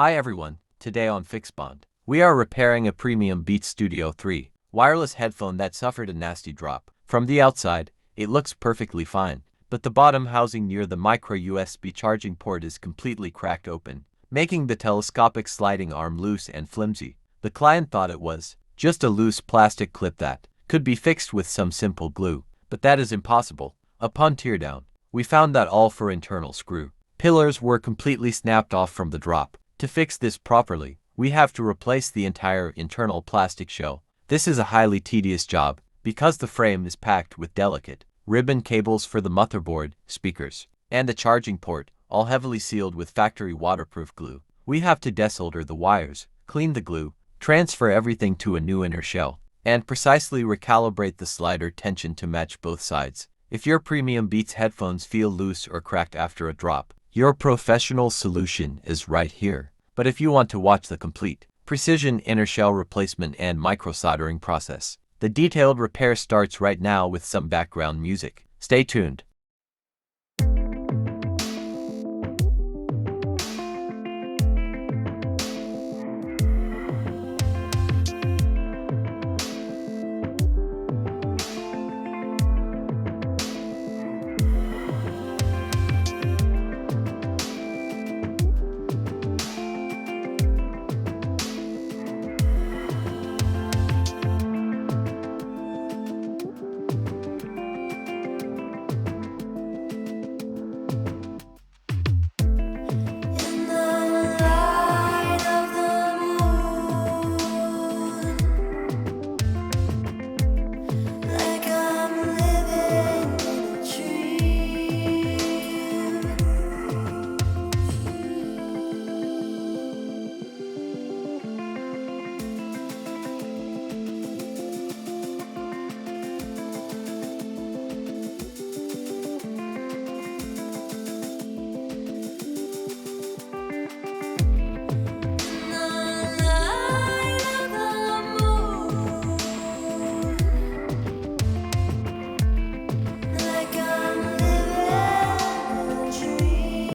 Hi everyone, today on FixBond, we are repairing a premium Beats Studio 3 wireless headphone that suffered a nasty drop. From the outside, it looks perfectly fine, but the bottom housing near the micro USB charging port is completely cracked open, making the telescopic sliding arm loose and flimsy. The client thought it was just a loose plastic clip that could be fixed with some simple glue, but that is impossible. Upon teardown, we found that all four internal screw pillars were completely snapped off from the drop. To fix this properly, we have to replace the entire internal plastic shell. This is a highly tedious job because the frame is packed with delicate ribbon cables for the motherboard, speakers, and the charging port, all heavily sealed with factory waterproof glue. We have to desolder the wires, clean the glue, transfer everything to a new inner shell, and precisely recalibrate the slider tension to match both sides. If your premium Beats headphones feel loose or cracked after a drop, your professional solution is right here. But if you want to watch the complete, precision inner shell replacement and micro-soldering process, the detailed repair starts right now with some background music. Stay tuned.